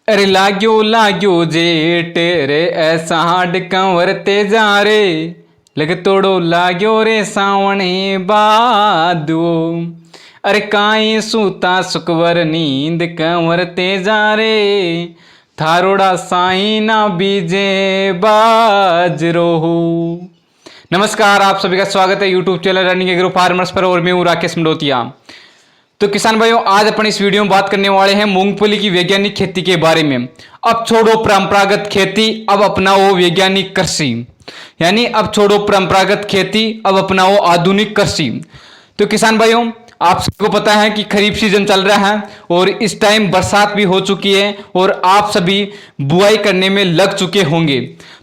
अरे लाग्यो लाग्यो जेठ रे ऐसा हाड कंवरते जा रे लग तोड़ो लाग्यो रे सावणे बादो। अरे काई सूता सुकवर नींद कंवरते जा रे थारोड़ा साई ना बीजे बाजरो। नमस्कार, आप सभी का स्वागत है YouTube channel running agro farmers पर और मैं हूँ राकेश मंडोतिया। तो किसान भाइयों, आज अपन इस वीडियो में बात करने वाले हैं मूंगफली की वैज्ञानिक खेती के बारे में। अब छोड़ो परंपरागत खेती, अब अपनाओ वैज्ञानिक कृषि। यानी अब छोड़ो परंपरागत खेती, अब अपनाओ आधुनिक कृषि। तो किसान भाइयों, आप सबको पता है कि खरीफ सीजन चल रहा है और इस टाइम बरसात भी हो चुकी है और आप सभी बुआई करने में लग चुके होंगे।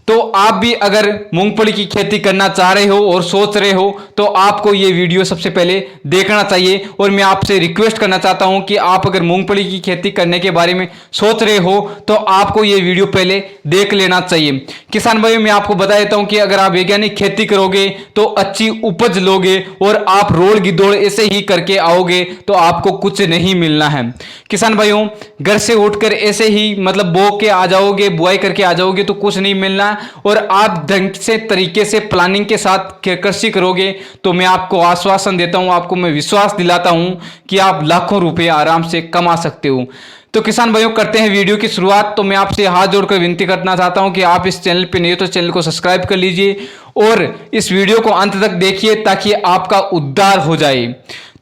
तो आप भी अगर मूंगफली की खेती करना चाह रहे हो और सोच रहे हो तो आपको ये वीडियो सबसे पहले देखना चाहिए। और मैं आपसे रिक्वेस्ट करना चाहता हूं कि आप अगर मूंगफली की खेती करने के बारे में सोच रहे हो तो आपको ये वीडियो पहले देख लेना चाहिए। किसान भाइयों, मैं आपको बता देता हूं कि अगर आप वैज्ञानिक खेती करोगे तो अच्छी उपज लोगे और आप रोल गिदोड़ ऐसे ही करके आओगे तो आपको कुछ नहीं मिलना है। किसान भाइयों, घर से उठकर ऐसे ही मतलब बो के आ जाओगे, बुआई करके आ जाओगे तो कुछ नहीं मिलना। और आप ढंग से तरीके से प्लानिंग के साथ कृषि करोगे तो मैं आपको आश्वासन देता हूं, आपको मैं विश्वास दिलाता हूं कि आप लाखों रुपए आराम से कमा सकते हो। तो किसान भाइयों, करते हैं वीडियो की शुरुआत। तो मैं आपसे हाथ जोड़कर विनती करना चाहता हूं कि आप इस चैनल पे नए हो तो चैनल को सब्सक्राइब कर लीजिए और इस वीडियो को अंत तक देखिए ताकि आपका उद्धार हो जाए।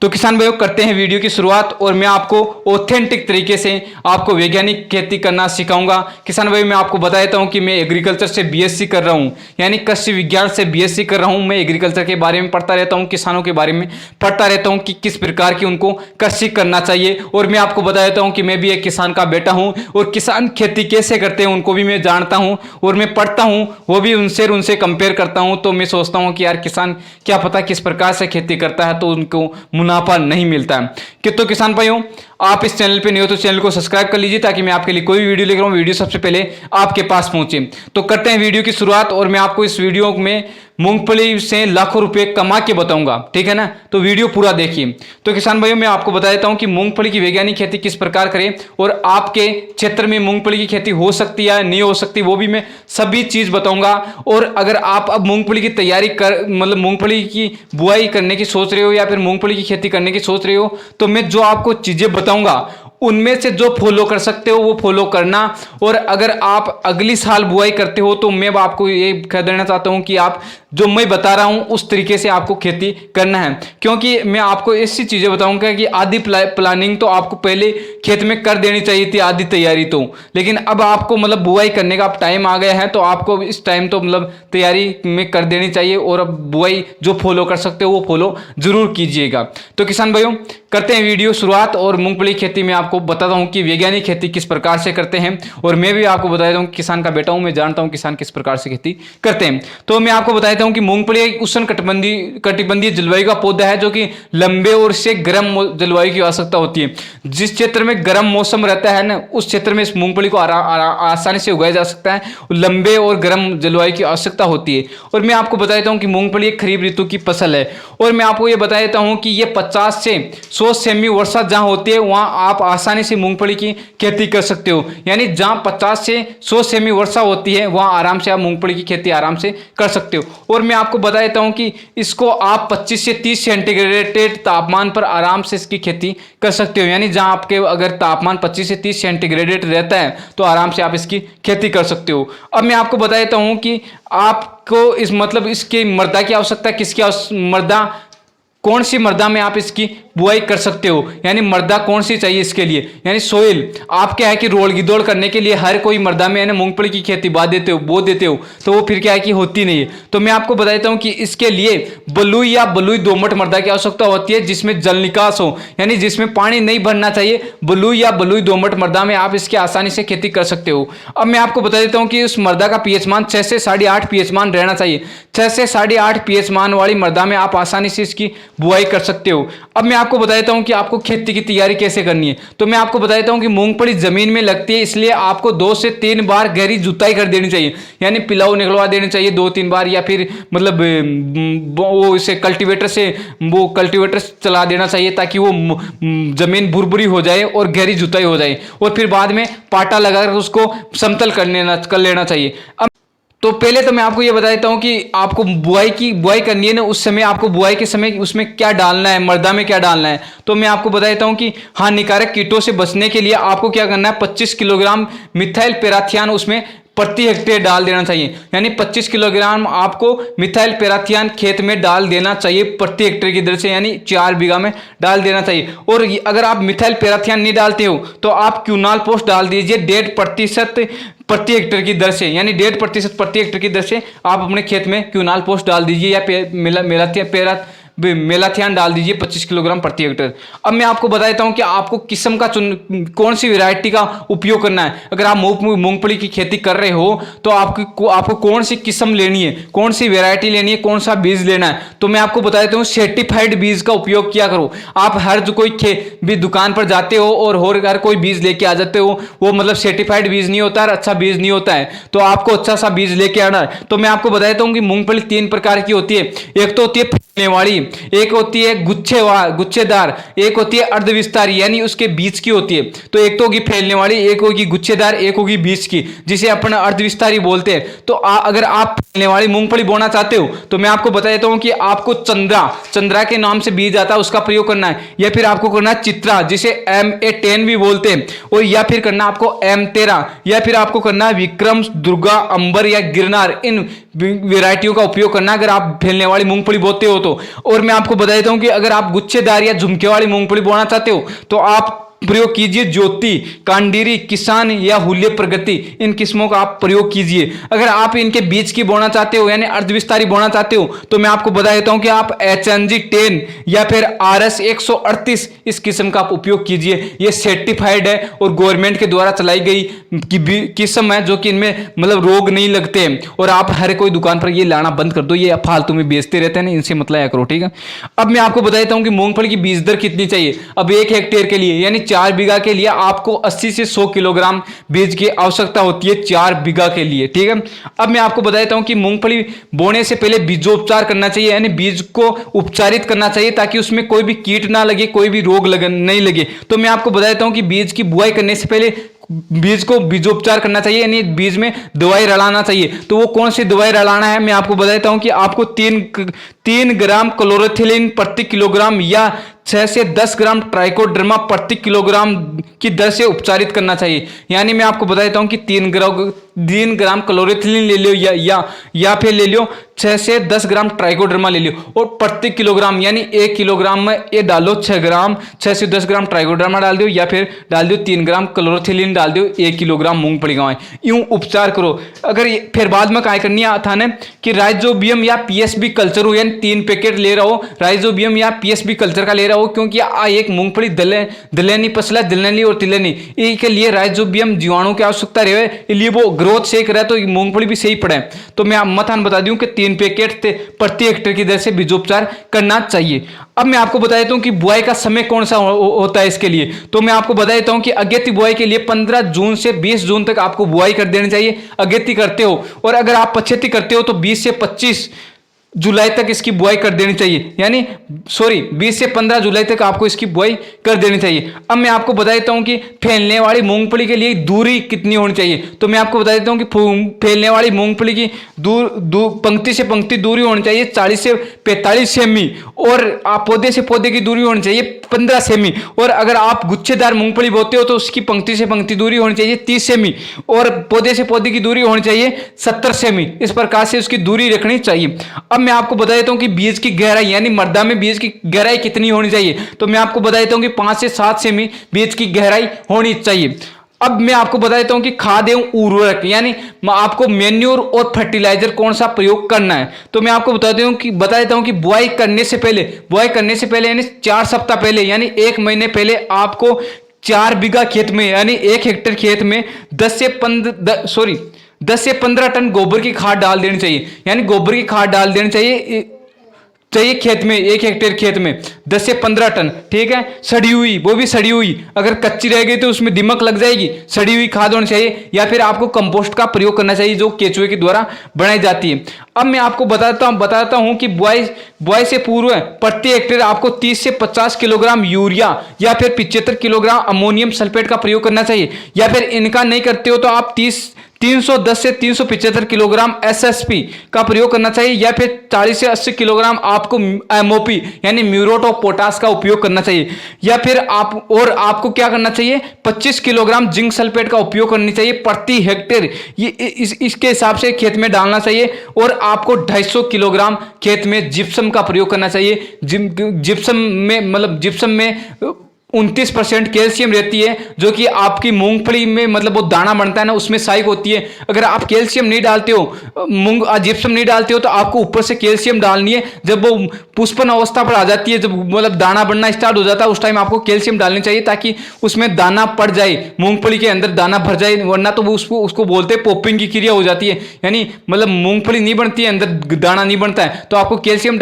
तो किसान भाइयों, करते हैं वीडियो की शुरुआत और मैं आपको ऑथेंटिक तरीके से आपको वैज्ञानिक खेती करना सिखाऊंगा। किसान भाई, मैं आपको बता देता हूं कि मैं एग्रीकल्चर से बीएससी कर रहा हूं, यानी कृषि विज्ञान से बीएससी कर रहा हूं। मैं एग्रीकल्चर के बारे में पढ़ता रहता हूं, किसानों के बारे में पढ़ता रहता हूं कि किस प्रकार की उनको कृषि करना चाहिए। और मैं आपको बता देता हूं कि मैं भी एक किसान का बेटा हूं और किसान खेती कैसे करते हैं उनको भी मैं जानता हूं और मैं पढ़ता हूं, वो भी उनसे कंपेयर करता हूं। तो मैं सोचता हूं कि यार किसान क्या पता किस प्रकार से खेती करता है तो उनको मुनाफा नहीं मिलता है कि। तो किसान भाइयों, आप इस चैनल पे नहीं हो तो चैनल को सब्सक्राइब कर लीजिए ताकि मैं आपके लिए कोई वीडियो लेकर आऊं वीडियो सबसे पहले आपके पास पहुंचे। तो करते हैं वीडियो की शुरुआत और मैं आपको इस वीडियो में मूंगफली से लाखों रुपए कमा के बताऊंगा, ठीक है ना। तो वीडियो पूरा देखिए। तो किसान भाइयों, मैं आपको बता देता हूं कि मूंगफली की वैज्ञानिक खेती किस प्रकार करें और आपके क्षेत्र में मूंगफली की खेती हो सकती है नहीं हो सकती वो भी मैं सभी चीज बताऊंगा। और अगर आप अब मूंगफली की तैयारी कर मतलब मूंगफली की बुआई करने की सोच रहे हो या फिर मूंगफली की खेती करने की सोच रहे हो तो मैं जो आपको चीजें बताऊंगा उनमें से जो फॉलो कर सकते हो वो फॉलो करना। और अगर आप अगली साल बुआई करते हो तो मैं आपको ये कह देना चाहता हूं कि आप जो मैं बता रहा हूं उस तरीके से आपको खेती करना है, क्योंकि मैं आपको ऐसी चीजें बताऊंगा कि आधी प्लानिंग तो आपको पहले खेत में कर देनी चाहिए थी, आधी तैयारी तो। लेकिन अब आपको मतलब बुआई करने का टाइम आ गया है तो आपको इस टाइम तो मतलब तैयारी में कर देनी चाहिए और अब बुआई जो फॉलो कर सकते हो वो फॉलो जरूर कीजिएगा। तो किसान भाइयों, करते हैं वीडियो शुरुआत और मूंगफली खेती में आपको बताता हूं कि वैज्ञानिक खेती किस प्रकार से करते हैं। और मैं भी आपको बता देता हूं किसान का बेटा हूं, मैं जानता हूं किसान किस प्रकार से खेती करते हैं। तो मैं आपको बता देता हूं कि मूंगफली एक उष्ण कटिबंधीय जलवायु का पौधा है जो कि लंबे और से गर्म जलवायु की आवश्यकता होती है। जिस क्षेत्र में गर्म मौसम रहता है ना उस क्षेत्र में इस मूंगफली को आसानी से उगाया जा सकता है। लंबे और गर्म जलवायु की आवश्यकता होती है। और मैं आपको बता देता हूं कि मूंगफली एक खरीफ ऋतु की फसल है। और मैं आपको यह बता देता हूं कि यह 50 से 100 सेमी वर्षा जहां होती है वहां आप आसानी से मूंगफली की खेती कर सकते हो। यानी जहां 50 से 100 सेमी वर्षा होती है वहां आराम से आप मूंगफली की खेती आराम से कर सकते हो। और मैं आपको बता देता हूं कि इसको आप 25 से 30 सेंटीग्रेड तापमान पर आराम से इसकी खेती कर सकते हो। यानी जहां आपके अगर तापमान 25 से 30 सेंटीग्रेड रहता है तो आराम से आप इसकी खेती कर सकते हो। अब मैं आपको बता देता हूं कि आपको इस मतलब इसकी मृदा की आवश्यकता है, किसकी मृदा, कौन सी मृदा में आप इसकी बुआई कर सकते हो, यानी मृदा कौन सी चाहिए इसके लिए। यानी सोइल आप क्या है कि रोल गिदोड़ करने के लिए हर कोई मृदा में यानी मूंगफली की खेती बो देते हो तो वो फिर क्या है कि होती नहीं है। तो मैं आपको बता देता हूं कि इसके लिए बलुई या बलुई दोमट मृदा की आवश्यकता होती है जिसमें जल निकास हो, यानी जिसमें पानी नहीं भरना चाहिए। बलुई या बलुई दोमट मृदा में आप इसकी आसानी से खेती कर सकते हो। अब मैं आपको बता देता हूं कि उस मृदा का पीएच मान 6 से 8.5 पीएच मान रहना चाहिए। 6 से 8.5 पीएच मान वाली मृदा में आप आसानी से इसकी बुआई कर सकते हो। अब मैं आपको बता देता हूँ कि आपको खेती की तैयारी कैसे करनी है। तो मैं आपको बता देता हूँ कि मूंगफली जमीन में लगती है, इसलिए आपको 2 से 3 बार गहरी जुताई कर देनी चाहिए, यानी पिलाऊ निकलवा देने चाहिए 2-3 बार, या फिर मतलब वो इसे कल्टीवेटर से चला देना चाहिए ताकि वो जमीन भुरभुरी हो जाए और गहरी जुताई हो जाए, और फिर बाद में पाटा लगाकर उसको समतल कर लेना चाहिए। अब तो पहले तो मैं आपको ये बता देता हूँ कि आपको बुआई करनी है ना, उस समय आपको बुआई के समय उसमें क्या डालना है, मृदा में क्या डालना है। तो मैं आपको बता देता हूँ कि हानिकारक कीटों से बचने के लिए आपको क्या करना है, 25 किलोग्राम मिथाइल पैराथियान उसमें प्रति हेक्टेयर डाल देना चाहिए, यानी 25 किलोग्राम आपको मिथाइल पैराथियान खेत में डाल देना चाहिए प्रति हेक्टेयर की दर से, यानी 4 बीघा में डाल देना चाहिए। और अगर आप मिथाइल पैराथियान नहीं डालते हो तो आप क्यूनाल पोस्ट डाल दीजिए 1.5% प्रति हेक्टेयर की दर से, यानी 1.5% प्रति हेक्टेयर की दर से आप अपने खेत में क्यूनाल पोस्ट डाल दीजिए, या मेलाथियान डाल दीजिए 25 किलोग्राम प्रति हेक्टेयर। अब मैं आपको बता देता हूं कि आपको किस्म का कौन सी वैरायटी का उपयोग करना है। अगर आप मूंगफली की खेती कर रहे हो तो आपको कौन सी किस्म लेनी है, कौन सी वैरायटी लेनी है, कौन सा बीज लेना है। तो मैं आपको बता देता हूं सर्टिफाइड बीज का उपयोग किया करो। आप हर जो कोई भी दुकान पर जाते हो और हर कोई बीज लेके आ जाते हो, वो मतलब सर्टिफाइड बीज नहीं होता है, अच्छा बीज नहीं होता है, तो आपको अच्छा सा बीज लेके आना है। तो मैं आपको बता देता हूं कि मूंगफली 3 प्रकार की होती है। एक तो होती है फैलने वाली, एक होती है गुच्छेदार, एक होती है अर्धविस्तारी, यानी उसके बीच की होती है। तो एक तो होगी फैलने वाली, एक होगी गुच्छेदार, एक होगी बीच की, जिसे अपन अर्धविस्तारी बोलते हैं। तो अगर आप फैलने वाली मूंगफली बोना चाहते हो तो मैं आपको बता देता हूं कि आपको चंद्रा के नाम से बीज आता है, उसका प्रयोग करना है, या फिर आपको करना है चित्रा, जिसे MA10 भी बोलते हैं, और या फिर करना आपको M13, या फिर आपको करना है विक्रम, दुर्गा, अंबर या गिरनार। इन वेराइटियों का उपयोग करना अगर आप फैलने वाली मूंगफली बोते हो तो। और मैं आपको बता देता हूं कि अगर आप गुच्छेदार या झुमके वाली मूंगफली बोना चाहते हो तो आप प्रयोग कीजिए ज्योति, कांडीरी, किसान या हुल्ले प्रगति, इन किस्मों का आप प्रयोग कीजिए। अगर आप इनके बीच की बोना चाहते हो, यानी अर्धविस्तारी बोना चाहते हो, तो मैं आपको बता देता हूं कि आप HNG 10 या फिर RS 138 इस किस्म का आप उपयोग कीजिए। ये सर्टिफाइड है और गवर्नमेंट के द्वारा चलाई गई किस्म है, जो कि इनमें मतलब रोग नहीं लगते हैं। और आप हर कोई दुकान पर ये लाना बंद कर दो, ये फालतू में बेचते रहते हैं ना, इनसे मत लाया करो, ठीक है। अब मैं आपको बता देता हूं कि मूंगफली की बीज दर कितनी चाहिए। अब 1 हेक्टेयर के लिए यानी 4 बीघा के लिए आपको 80 से 100 किलोग्राम बीज की आवश्यकता होती है 4 बीघा के लिए, ठीक है। अब मैं आपको बता देता हूं कि मूंगफली बोने से पहले बीजोपचार करना चाहिए, यानी बीज को उपचारित करना चाहिए ताकि उसमें कोई भी कीट ना लगे, कोई भी रोग नहीं लगे। तो मैं आपको बता देता हूं कि बीज की बुआई करने से पहले बीज को बीजोपचार करना चाहिए, यानी बीज में दवाई रलाना चाहिए। तो वो कौन सी दवाई रलाना है, मैं आपको बता देता हूं कि आपको 3 ग्राम क्लोरोथिलीन प्रति किलोग्राम या 6 से 10 ग्राम ट्राइकोडर्मा प्रति किलोग्राम की दर से उपचारित करना चाहिए। यानी मैं आपको बता देता हूं कि 3 ग्राम क्लोरोथिलीन ले लो या फिर ले लो 6 से 10 ग्राम ट्राइकोडर्मा ले लो, और प्रति किलोग्राम यानी 1 किलोग्राम में ये डालो 6 से 10 ग्राम ट्राइकोडर्मा डाल दो, या फिर डाल दो 3 ग्राम क्लोरोथिलीन डाल दो 1 किलोग्राम मूंगफली का। यूं उपचार करो। अगर फिर बाद में क्या करनी है थाने कि राइजोबियम या PSB कल्चर हो, यानी 3 पैकेट ले रहा हो राइजोबियम या PSB कल्चर का ले रहा हो, क्योंकि एक मूंगफली दलहनी पसला, दलहनी और तिलहनी के लिए राइजोबियम जीवाणु की आवश्यकता रहे, इसलिए वो ग्रोथ सही करे तो मूंगफली भी सही पड़े। तो मैं मथान बता दूं कि 3 पैकेट प्रति हेक्टेयर की दर से बीजोपचार करना चाहिए। अब मैं आपको बता देता हूं कि बुआई का समय कौन सा होता है इसके लिए। तो मैं आपको बता देता हूं कि अगेती बुआई के लिए 15 जून से 20 जून तक आपको बुआई कर देनी चाहिए, अगेती करते हो। और अगर आप पछेती करते हो तो 20 से 25 जुलाई तक इसकी बुआई कर देनी चाहिए, यानी 20 से 15 जुलाई तक आपको इसकी बुआई कर देनी चाहिए। अब मैं आपको बता देता हूं कि फैलने वाली मूंगफली के लिए दूरी कितनी होनी चाहिए। तो मैं आपको बता देता हूं कि फैलने वाली मूंगफली की पंक्ति से पंक्ति दूरी होनी चाहिए 40 से 45 सेमी, और पौधे से पौधे की दूरी होनी चाहिए 15 सेमी। और अगर आप गुच्छेदार मूंगफली बोते हो तो उसकी पंक्ति से पंक्ति दूरी होनी चाहिए 30 सेमी, और पौधे से पौधे की दूरी होनी चाहिए 70 सेमी। इस प्रकार से उसकी दूरी रखनी चाहिए। अब मैं आपको बता देता हूं कि बीज की गहराई यानी मृदा में बीज की गहराई कितनी होनी चाहिए। तो मैं आपको बता देता हूं कि 5 से 7 सेमी बीज की गहराई होनी चाहिए। अब मैं आपको बता देता हूं कि खाद एवं उर्वरक यानी आपको मेन्योर और फर्टिलाइजर कौन सा प्रयोग करना है। तो मैं आपको बता देता हूं कि बुआई करने से पहले यानी 4 सप्ताह पहले यानी 1 महीने पहले आपको 4 बीघा खेत में यानी 1 हेक्टेयर खेत में 10 से 15 टन गोबर की खाद डाल देनी चाहिए, यानी गोबर की खाद डाल देनी चाहिए चाहिए खेत में, 1 हेक्टेयर खेत में 10 से 15 टन, ठीक है। सड़ी हुई, वो भी सड़ी हुई, अगर कच्ची रह गई तो उसमें दीमक लग जाएगी, सड़ी हुई खाद होनी चाहिए, या फिर आपको कंपोस्ट का प्रयोग करना चाहिए जो केचुए के द्वारा बनाई जाती है। अब मैं आपको बताता हूं कि बुआई से पूर्व प्रति हेक्टेयर आपको 30 से 50 किलोग्राम यूरिया या फिर 75 किलोग्राम अमोनियम सल्फेट का प्रयोग करना चाहिए, या फिर इनका नहीं करते हो तो आप 310 से 375 किलोग्राम एसएसपी का प्रयोग करना चाहिए, या फिर 40 से 80 किलोग्राम आपको एमओपी यानी म्यूरेट ऑफ पोटाश का उपयोग करना चाहिए, या फिर आपको क्या करना चाहिए, 25 किलोग्राम जिंक सल्फेट का उपयोग करनी चाहिए प्रति हेक्टेयर। ये इसके हिसाब से खेत में डालना चाहिए। और आपको 250 किलोग्राम खेत में जिप्सम का प्रयोग करना चाहिए। जिप्सम में 29% कैल्शियम रहती है, जो कि आपकी मूंगफली में मतलब वो दाना बनता है ना, उसमें सहायक होती है। अगर आप कैल्शियम नहीं डालते हो, जिप्सम नहीं डालते हो, तो आपको ऊपर से कैल्शियम डालनी है। जब वो पुष्पन अवस्था पर आ जाती है, जब मतलब दाना बनना स्टार्ट हो जाता है, उस टाइम आपको कैल्शियम डालनी चाहिए ताकि उसमें दाना पड़ जाए, मूंगफली के अंदर दाना भर जाए, वरना तो वो उसको बोलते हैं पॉपिंग की क्रिया हो जाती है, यानी मतलब मूंगफली नहीं बनती है, अंदर दाना नहीं बनता है। तो आपको कैल्शियम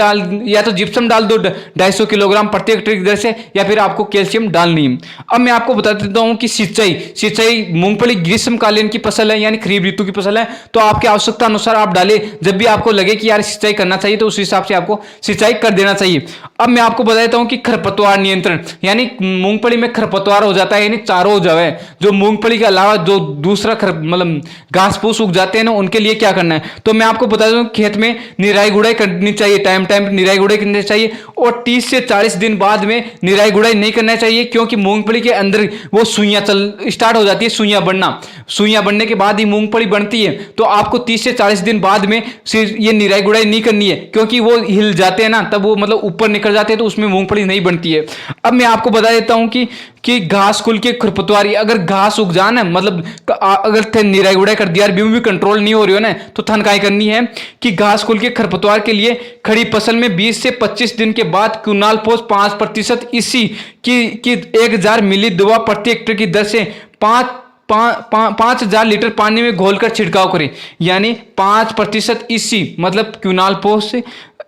या तो जिप्सम डाल दो 250 किलोग्राम प्रति हेक्टेयर की दर से, या फिर आपको कैल्शियम डालनी है। अब मैं आपको बता देता हूं कि सिंचाई मूंगफली ग्रीष्मकालीन की फसल है, यानी खरीफ ऋतु की फसल है, तो आपकी आवश्यकता अनुसार आप डालें। जब भी आपको लगे कि यार सिंचाई करना चाहिए तो उस हिसाब से आपको सिंचाई कर देना चाहिए। अब मैं आपको बता देता हूं कि खरपतवार नियंत्रण, यानी मूंगफली में खरपतवार हो जाता है, यानी चारों हो जाए, जो मूंगफली के अलावा जो दूसरा मतलब घास फूस उग जाते हैं ना, उनके लिए क्या करना है। तो मैं आपको बता दूं खेत में निराई गुड़ाई करनी चाहिए, टाइम निराई गुड़ाई करनी चाहिए, और 30 से 40 दिन बाद में निराई गुड़ाई नहीं करना चाहिए, क्योंकि मूंगफली के अंदर वो सुइयां स्टार्ट हो जाती है, सुइयां बनने के बाद ही मूंगफली बनती है। तो आपको 30 से 40 दिन बाद में ये निराई गुड़ाई नहीं करनी है, क्योंकि वो हिल जाते हैं ना, तब वो मतलब ऊपर निकल जाते हैं, तो उसमें मूंगफली नहीं बनती है। अब मैं आपको बता देता हूं कि घास कुल के खरपतवारी, अगर घास उग जाना मतलब अगर निराई गुड़ाई कर दिया, भी कंट्रोल नहीं हो रही हो ना, तो थनकाई करनी है कि घास कुल के खरपतवार के लिए खड़ी फसल में 20 से 25 दिन के बाद क्विनाल पोस 5% इसी की 1000 मिली दवा प्रति हेक्टेयर की दर से 5,000 लीटर पानी में घोलकर छिड़काव करें। यानी 5% इसी मतलब क्विनाल पोस से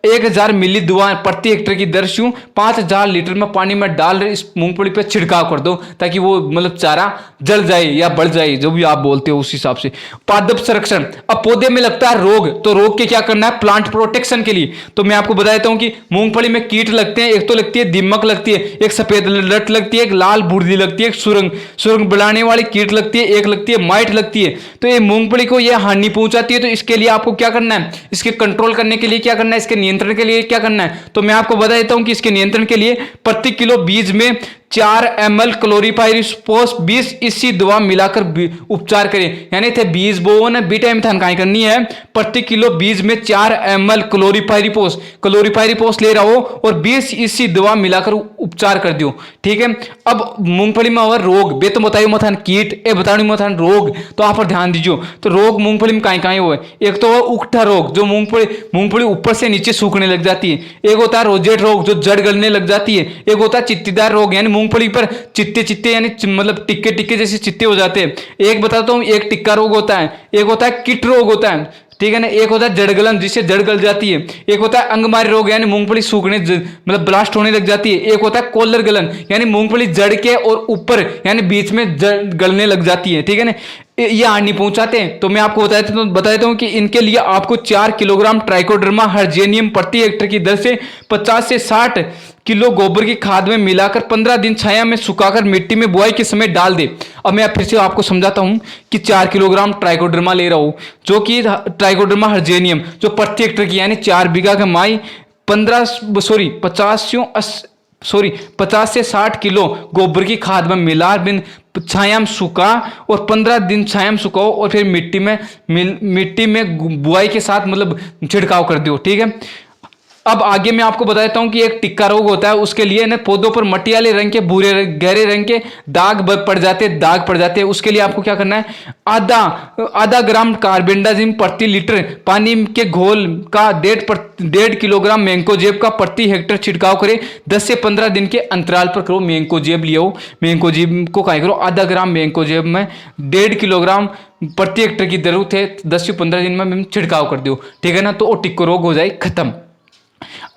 1000 मिली दवा प्रति हेक्टेयर की दर से 5000 लीटर में पानी में डाल इस मूंगफली पे छिड़काव कर दो, ताकि वो मतलब चारा जल जाए या बढ़ जाए, जो भी आप बोलते हो उस हिसाब से। पादप संरक्षण, अब पौधे में लगता है रोग, तो रोग के क्या करना है, प्लांट प्रोटेक्शन के लिए। तो मैं आपको बता देता हूं कि मूंगफली में कीट लगते हैं, एक तो लगती है दीमक लगती है, एक सफेद लट लगती है, एक लाल बुर्दी लगती है, एक सुरंग बढ़ाने वाली कीट लगती है, एक लगती है माइट लगती है। तो ये मूंगफली को ये हानि पहुंचाती है। तो इसके लिए आपको क्या करना है, इसके कंट्रोल करने के लिए क्या करना है, इसके नियंत्रण के लिए क्या करना है। तो मैं आपको बता देता हूं कि इसके नियंत्रण के लिए प्रति किलो बीज में 4 ml क्लोरीपाइरिफॉस 20 इसी दवा मिलाकर उपचार करें। यानी थे बीज बो ना बी टाइम थनकाई करनी है, प्रति किलो बीज में 4 ml क्लोरीपाइरिफॉस ले रहा हो और 20 इसी दवा मिलाकर उपचार कर दियो, ठीक है। अब मूंगफली में और रोग बे तो बताइए मथान कीट ए बतानी मथान रोग, तो आप पर ध्यान दीजिए। तो रोग मूंगफली में कहीं हुआ है, एक तो उकठा रोग जो मूंगफली ऊपर से नीचे सूखने लग जाती है, एक होता है रोजेट रोग जो जड़ गलने लग जाती है, एक होता है चित्तीदार रोग यानी मूंगफली पर चित्ते यानी मतलब टिक्के जैसे चित्ते हो जाते हैं। एक बताता हूं, एक टिक्का रोग होता है, एक होता है किट रोग होता है, ठीक है ना, एक होता है जड़गलन जिससे जड़ गल जाती है, एक होता है अंगमारी रोग यानी मूंगफली सूखने मतलब ब्लास्ट होने लग जाती है, एक होता है कॉलर गलन यानी मूंगफली जड़ के और ऊपर यानी बीच में गलने लग जाती है, ठीक है ना, ये हानि पहुंचाते हैं। तो मैं आपको बता देता हूं कि इनके लिए आपको 4 किलोग्राम ट्राइकोडर्मा हर्जेनियम प्रति हेक्टेयर की दर से 50 से 60 किलो गोबर की खाद में मिलाकर 15 दिन छाया में सुखाकर मिट्टी में बुआई के समय डाल दे। अब मैं फिर से आपको समझाता हूं कि 4 किलोग्राम ट्राइकोडर्मा ले रहा हूं, जो कि ट्राइकोडर्मा हर्जेनियम जो प्रति हेक्टेयर की यानी 4 बीघा का माई 50 से 60 किलो गोबर की खाद में मिला बिन छाया में सूखा और 15 दिन छाया में सुखाओ और फिर मिट्टी में बुआई के साथ मतलब छिड़काव कर दो, ठीक है। अब आगे मैं आपको बता देता हूं कि एक टिक्का रोग होता है, उसके लिए ना पौधों पर मटियाले रंग के भूरे गहरे रंग के दाग पड़ जाते हैं। उसके लिए आपको क्या करना है, आधा ग्राम कार्बेंडाजिम प्रति लीटर पानी के घोल का 1.5 किलोग्राम मैंकोजेब का प्रति हेक्टेयर छिड़काव करें। 10 से 15 दिन के अंतराल पर करो। मैंकोजेब लियो, मैंकोजेब को क्या करो, आधा ग्राम मैंकोजेब में 1.5 किलोग्राम प्रति हेक्टेयर की जरूरत है, 10 से 15 दिन में छिड़काव कर दो, ठीक है ना। तो वो टिक्का रोग हो जाए खत्म।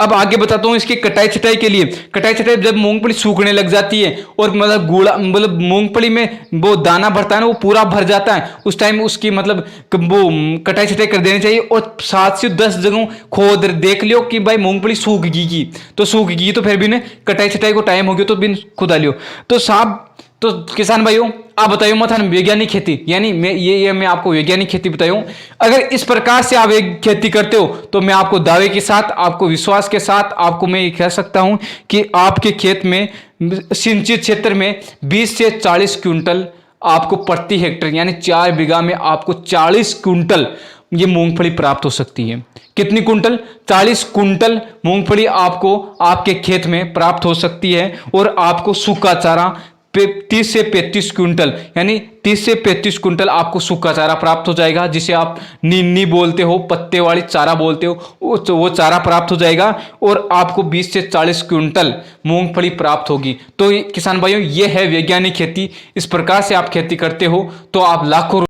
अब आगे बताता हूँ इसकी कटाई छटाई के लिए। कटाई छटाई जब मूंगफली सूखने लग जाती है और मतलब गुड़ा मतलब मूंगफली में वो दाना भरता है ना, वो पूरा भर जाता है, उस टाइम उसकी मतलब वो कटाई छटाई कर देनी चाहिए। और 7 से 10 जगहों खोद देख लियो कि भाई मूंगफली सूख गई, तो सूख गई तो फिर भी ने कटाई छटाई को टाइम हो गया तो बिन खुदा लियो। तो साहब, तो किसान भाइयों आप बताइयो मत वैज्ञानिक खेती, यानी मैं आपको वैज्ञानिक खेती बताऊं। अगर इस प्रकार से आप एक खेती करते हो तो मैं आपको दावे के साथ, आपको विश्वास के साथ आपको मैं ये कह सकता हूं कि आपके खेत में सिंचित क्षेत्र में 20 से 40 क्विंटल आपको प्रति हेक्टेयर यानी 4 बीघा में आपको 40 क्विंटल ये मूंगफली प्राप्त हो सकती है। कितनी कुंटल? 40 कुंटल मूंगफली आपको आपके खेत में प्राप्त हो सकती है। और आपको सूखा चारा 30 से 35 क्विंटल यानी 30 से 35 क्विंटल आपको सूखा चारा प्राप्त हो जाएगा, जिसे आप नीनी बोलते हो, पत्ते वाली चारा बोलते हो, वो चारा प्राप्त हो जाएगा। और आपको 20 से 40 क्विंटल मूंगफली प्राप्त होगी। तो किसान भाइयों, ये है वैज्ञानिक खेती। इस प्रकार से आप खेती करते हो तो आप लाखों